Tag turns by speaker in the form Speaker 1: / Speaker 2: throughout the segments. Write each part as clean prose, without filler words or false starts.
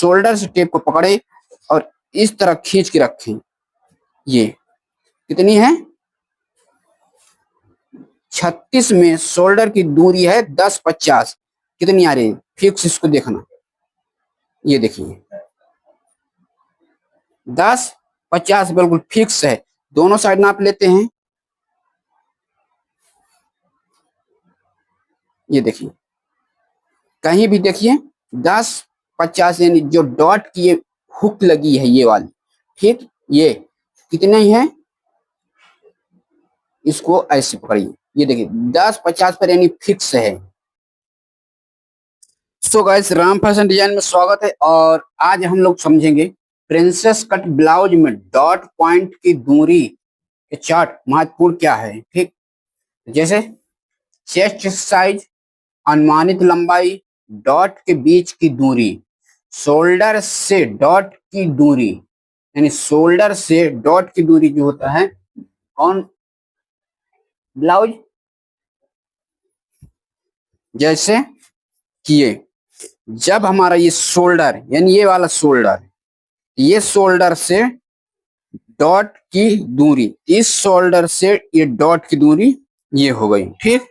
Speaker 1: Shoulder से tape को पकड़े और इस तरह खींच के रखें। ये कितनी है 36 में शोल्डर की दूरी है 10-50, कितनी आ रही है फिक्स, इसको देखना। ये देखिए 10-50 बिल्कुल फिक्स है। दोनों साइड नाप लेते हैं। ये देखिए कहीं भी देखिए 10-50 यानी जो डॉट की ये हुक लगी है ये वाली, ठीक, ये कितने है, इसको ऐसे पकड़िए। ये देखिए 10-50 पर यानी फिक्स है। So guys Ram fashion design में स्वागत है और आज हम लोग समझेंगे प्रिंसेस कट ब्लाउज में डॉट पॉइंट की दूरी के चार्ट महत्वपूर्ण क्या है। ठीक, जैसे चेस्ट साइज, अनुमानित लंबाई, डॉट के बीच की दूरी, शोल्डर से डॉट की दूरी, यानी शोल्डर से डॉट की दूरी जो होता है कौन ब्लाउज, जैसे किए जब हमारा ये शोल्डर यानी ये वाला शोल्डर, ये शोल्डर से डॉट की दूरी, इस शोल्डर से ये डॉट की दूरी ये हो गई, ठीक,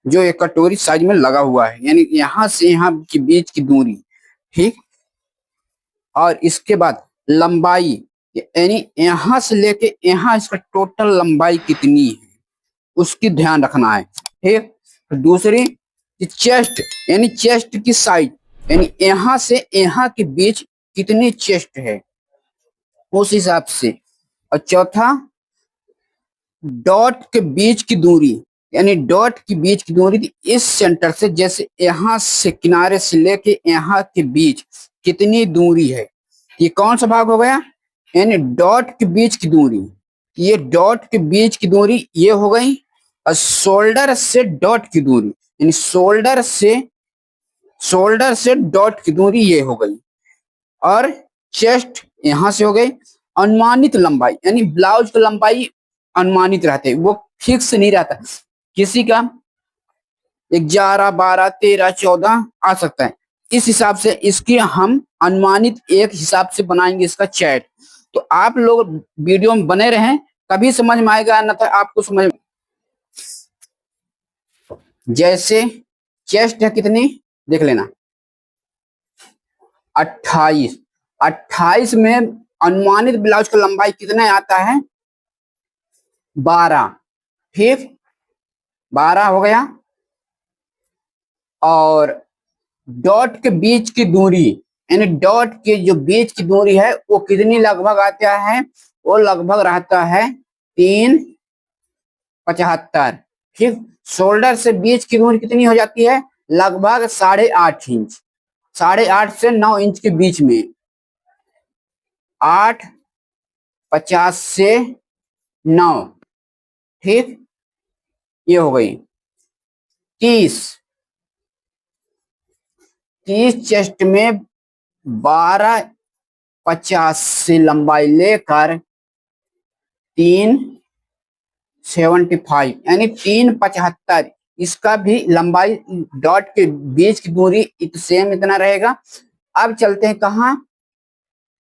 Speaker 1: जो एक कटोरी साइज में लगा हुआ है, यानी यहां से यहां के बीच की दूरी, ठीक। और इसके बाद लंबाई, यानी यहां से लेके यहां इसका टोटल लंबाई कितनी है उसकी ध्यान रखना है, ठीक। दूसरी चेस्ट, यानी चेस्ट की साइज, यानी यहां से यहां के बीच कितनी चेस्ट है उस हिसाब से। और चौथा डॉट के बीच की दूरी, यानी डॉट के बीच की दूरी इस सेंटर से, जैसे यहां से किनारे से लेके यहां के बीच कितनी दूरी है, ये कौन सा भाग हो गया, यानी डॉट के बीच की दूरी। ये डॉट के बीच की दूरी ये हो गई, और शोल्डर से डॉट की दूरी, यानी शोल्डर से डॉट की दूरी ये हो गई। और चेस्ट यहां से हो गई। अनुमानित लंबाई, यानी ब्लाउज की लंबाई अनुमानित रहते, वो फिक्स नहीं रहता, किसी का 11, 12, 13, 14 आ सकता है। इस हिसाब से इसकी हम अनुमानित एक हिसाब से बनाएंगे इसका चैट। तो आप लोग वीडियो में बने रहें, तभी समझ में आएगा, न तो आपको समझ। जैसे चेस्ट है कितनी देख लेना 28 में अनुमानित ब्लाउज का लंबाई कितना आता है 12, ठीक, 12 हो गया। और डॉट के बीच की दूरी, यानी डॉट के जो बीच की दूरी है वो कितनी लगभग आता है, वो लगभग रहता है 3.75, ठीक। शोल्डर से बीच की दूरी कितनी हो जाती है लगभग 8.5 इंच, 8.5 से 9 इंच के बीच में, 8.50 से 9, ठीक, ये हो गई 30 चेस्ट में 12.50 से लंबाई लेकर 3.75 यानी 3.75, इसका भी लंबाई डॉट के बीच की दूरी सेम इतना रहेगा। अब चलते हैं कहा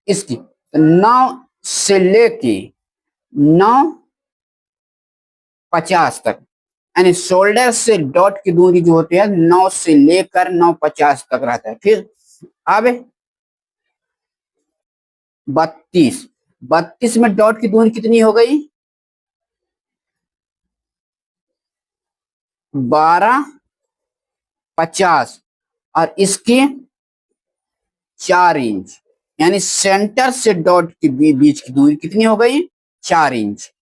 Speaker 1: इसकी, 9 से लेके 9.50 तक, यानी शोल्डर से डॉट की दूरी जो होती है 9 से लेकर 9.50 तक रहता है, ठीक। अब 32 में डॉट की दूरी कितनी हो गई 12.50, और इसकी 4 इंच, यानी सेंटर से डॉट के बीच की दूरी कितनी हो गई 4 इंच,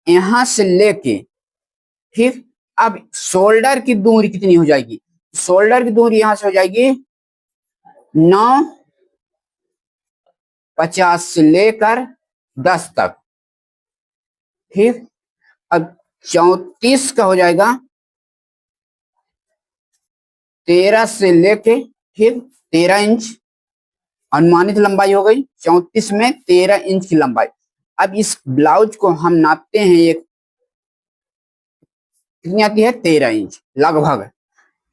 Speaker 1: यहां से लेके, ठीक। अब शोल्डर की दूरी कितनी हो जाएगी, शोल्डर की दूरी यहां से हो जाएगी 9.50 से लेकर 10 तक, ठीक। अब 34 का हो जाएगा 13 से लेके, ठीक, 13 इंच अनुमानित लंबाई हो गई, 34 में 13 इंच की लंबाई। अब इस ब्लाउज को हम नापते हैं, एक कितनी आती है 13 इंच लगभग,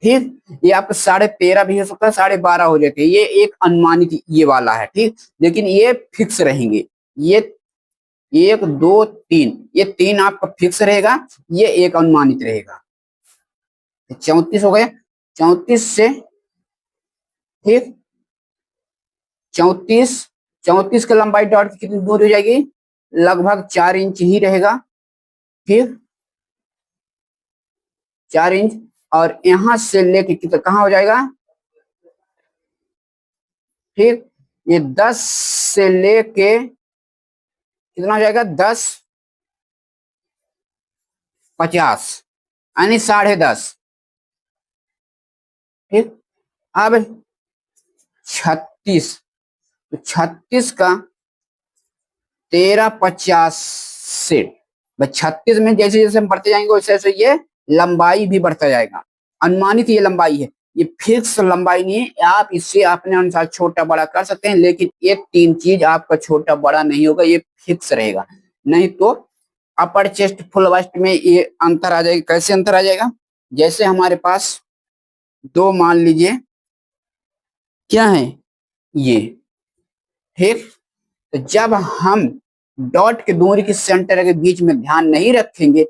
Speaker 1: ठीक। ये आपका 13.5 भी हो सकता है, 12.5 हो जाते हैं, ये एक अनुमानित ये वाला है, ठीक। लेकिन ये फिक्स रहेंगे, ये 1 2 3, ये 3 आपका फिक्स रहेगा, ये एक अनुमानित रहेगा। 34 हो गया, 34 से, ठीक, 34, 34 की लंबाई डॉट की कितनी दूर हो जाएगी, लगभग 4 इंच ही रहेगा, ठीक, 4 इंच। और यहां से लेके कितना कहां हो जाएगा, ठीक, ये 10 से लेके कितना हो जाएगा, 10 50, यानी 10.5, ठीक। अब 36, तो 36 का 13.50 सेट, 36 में जैसे जैसे हम बढ़ते जाएंगे वैसे वैसे ये लंबाई भी बढ़ता जाएगा। अनुमानित ये लंबाई है, ये फिक्स लंबाई नहीं है, आप इससे अपने अनुसार छोटा बड़ा कर सकते हैं, लेकिन ये 3 चीज आपका छोटा बड़ा नहीं होगा, ये फिक्स रहेगा। नहीं तो अपर चेस्ट फुल वास्ट में ये अंतर आ जाएगा। कैसे अंतर आ जाएगा, जैसे हमारे पास दो मान लीजिए क्या है ये, ठीक। तो जब हम डॉट के दूरी की सेंटर के बीच में ध्यान नहीं रखेंगे,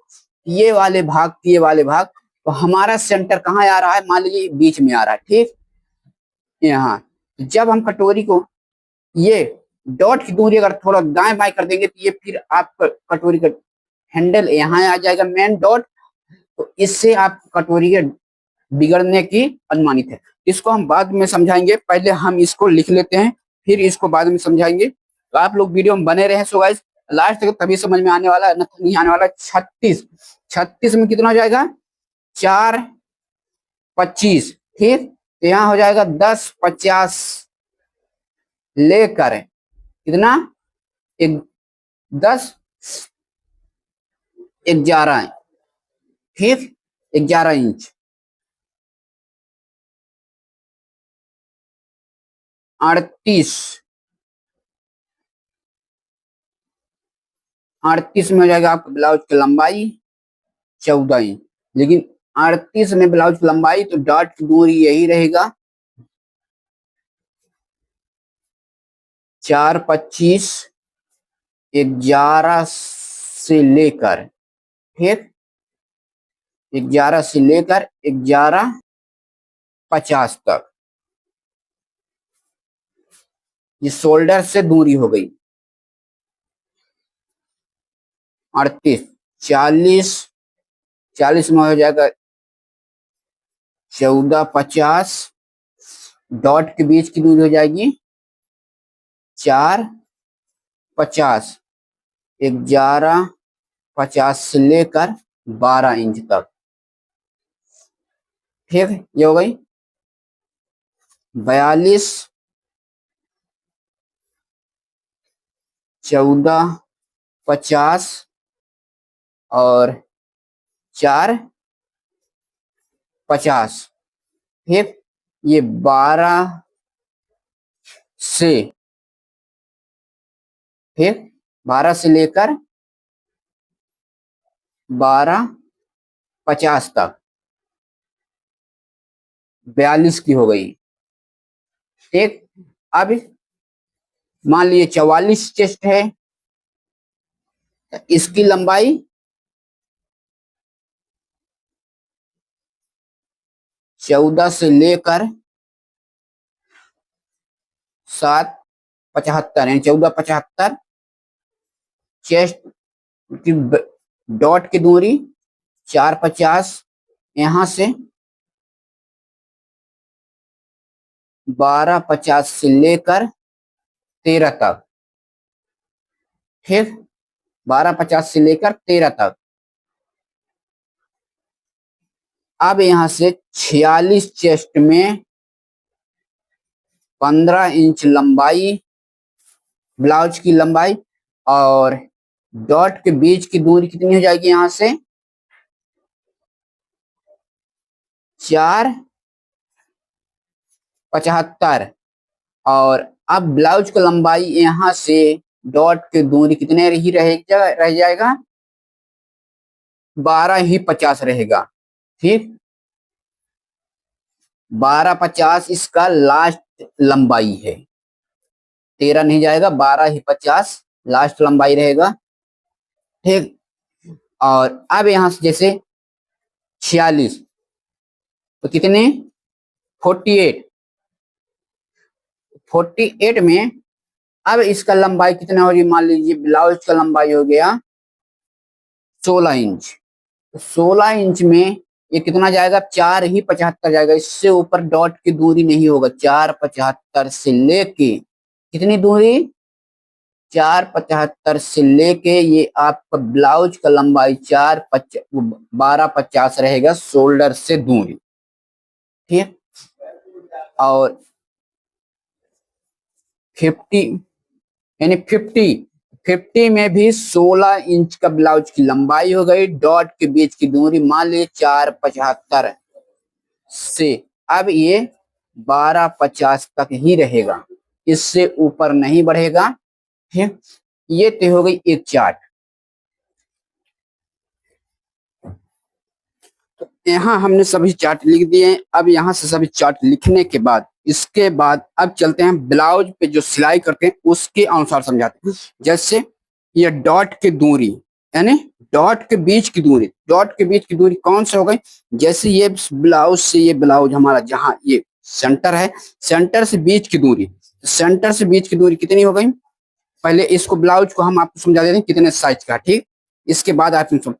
Speaker 1: ये वाले भाग ये वाले भाग, तो हमारा सेंटर कहाँ आ रहा है, मान लीजिए बीच में आ रहा है, ठीक, यहाँ। तो जब हम कटोरी को ये डॉट की दूरी अगर थोड़ा दाएं बाएं कर देंगे, तो ये फिर आपका कटोरी का हैंडल यहाँ आ जाएगा, मेन डॉट। तो इससे आप कटोरी के बिगड़ने की अनुमानित है। इसको हम बाद में समझाएंगे, पहले हम इसको लिख लेते हैं, फिर इसको बाद में समझाएंगे। तो आप लोग वीडियो में बने रहे। सो गाइस लास्ट तक तभी समझ में आने वाला है, नहीं आने वाला। 36, 36 में कितना हो जाएगा, 4.25, ठीक। तो यहाँ हो जाएगा 10.50 लेकर कितना, एक 10 11, ठीक, 11 इंच, 38, 38 में हो जाएगा आपका ब्लाउज की लंबाई 14 इंच। लेकिन 38 में ब्लाउज की लंबाई, तो डॉट की दूरी यही रहेगा 4.25, 11 से लेकर, ठीक, 11 से लेकर 11.50 तक, ये शोल्डर से दूरी हो गई। 38, 40, 40 में हो जाएगा 14.50, डॉट के बीच की दूरी हो जाएगी 4.50, 11.50 से लेकर 12 इंच तक, ठीक, ये हो गई। 42, 14.50 और 4.50, ठीक, ये 12 से, ठीक, 12 से लेकर 12.50 तक 42 की हो गई, ठीक। अब मान लीजिए 44 चेस्ट है, इसकी लंबाई 14 से लेकर 7.75, यानी 14.75, चेस्ट की डॉट की दूरी 4.50, यहां से 12.50 से लेकर 13 तक, ठीक, 12.50 से लेकर 13 तक। अब यहां से 46 चेस्ट में 15 इंच लंबाई, ब्लाउज की लंबाई, और डॉट के बीच की दूरी कितनी हो जाएगी, यहां से 4.75, और अब ब्लाउज की लंबाई यहां से डॉट की दूरी कितने ही रह जाएगा, 12 ही 50 रहेगा, ठीक। 1250 इसका लास्ट लंबाई है, 13 नहीं जाएगा, 12 ही 50 लास्ट लंबाई रहेगा। ठीक, और अब यहां से जैसे 46 तो कितने 48, 48 में अब इसका लंबाई कितना हो रही, मान लीजिए ब्लाउज का लंबाई हो गया 16 इंच, तो 16 इंच में ये कितना जाएगा, 4 ही 75 जाएगा, इससे ऊपर डॉट की दूरी नहीं होगा। 475 से लेके कितनी दूरी, 475 से लेके ये आपका ब्लाउज का लंबाई 1250 रहेगा शोल्डर से दूरी। ठीक, और 50 यानी 50 में भी 16 इंच का ब्लाउज की लंबाई हो गई, डॉट के बीच की दूरी मान ली 475 से, अब ये 1250 तक ही रहेगा, इससे ऊपर नहीं बढ़ेगा। ठीक, ये तो हो गई एक चार्ट। तो यहाँ हमने सभी चार्ट लिख दिए। अब यहाँ से सभी चार्ट लिखने के बाद इसके बाद अब चलते हैं ब्लाउज पे जो सिलाई करते हैं उसके अनुसार समझाते हैं। जैसे ये डॉट की दूरी यानी डॉट के बीच की दूरी, डॉट के बीच की दूरी कौन सा हो गई, जैसे ये ब्लाउज से ये ब्लाउज हमारा जहां ये सेंटर है, सेंटर से बीच की दूरी, सेंटर से बीच की दूरी कितनी हो गई, पहले इसको ब्लाउज को हम आपको समझा देते हैं कितने साइज का। ठीक, इसके बाद आप सुन,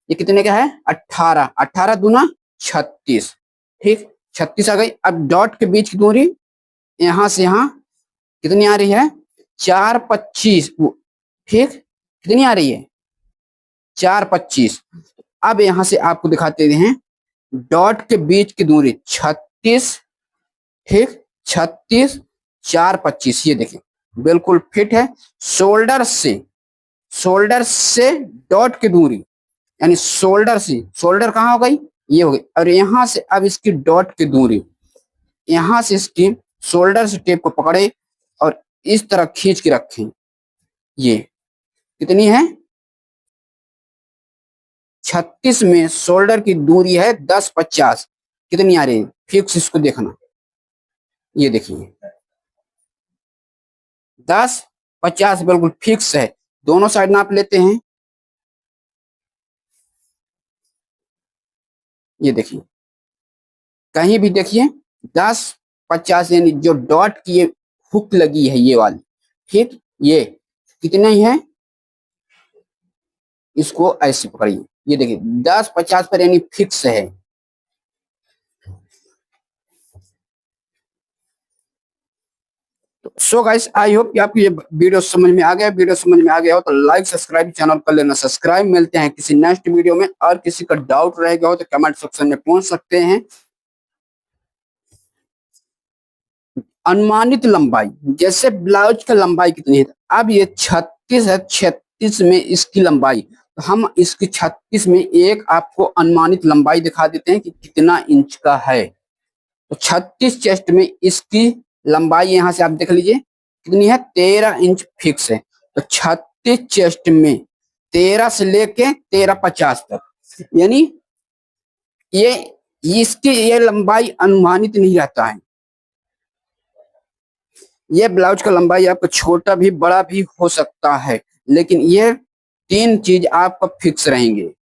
Speaker 1: ये कितने का है 18, 18 दूना 36। ठीक, 36 आ गई। अब डॉट के बीच की दूरी यहां से यहां कितनी आ रही है, 425। ठीक, कितनी आ रही है 425। अब यहां से आपको दिखाते हैं डॉट के बीच की दूरी 36। ठीक, 36 425, ये देखिए बिल्कुल फिट है। शोल्डर से डॉट की दूरी यानी शोल्डर से, शोल्डर कहाँ हो गई, ये हो गई, और यहां से अब इसकी डॉट की दूरी, यहां से इसकी शोल्डर से टेप को पकड़े और इस तरह खींच के रखें, ये कितनी है 36 में शोल्डर की दूरी है 1050, कितनी आ रही है, फिक्स इसको देखना, ये देखिए 1050 बिल्कुल फिक्स है। दोनों साइड नाप लेते हैं, ये देखिए कहीं भी देखिए 1050 यानी जो डॉट की ये हुक लगी है ये वाली, ठीक, ये कितने ही है, इसको ऐसे पकड़िए, ये देखिए 1050 पर यानी फिक्स है। तो सो गाइस आई होप कि आपको ये वीडियो समझ में आ गया। वीडियो समझ में आ गया हो तो लाइक सब्सक्राइब चैनल कर लेना सब्सक्राइब। मिलते हैं किसी नेक्स्ट वीडियो में, और किसी का डाउट रहेगा हो तो कमेंट सेक्शन में पूछ सकते हैं। अनुमानित लंबाई, जैसे ब्लाउज का लंबाई कितनी है, अब ये 36 है, 36 में इसकी लंबाई, तो हम इसकी 36 में एक आपको अनुमानित लंबाई दिखा देते हैं कि कितना इंच का है। तो 36 चेस्ट में इसकी लंबाई यहां से आप देख लीजिए कितनी है, 13 इंच फिक्स है। तो 36 चेस्ट में 13 से लेके 1350 तक, यानी ये इसकी ये लंबाई अनुमानित नहीं रहता है। ये ब्लाउज का लंबाई आपको छोटा भी बड़ा भी हो सकता है, लेकिन ये तीन चीज आपका फिक्स रहेंगे।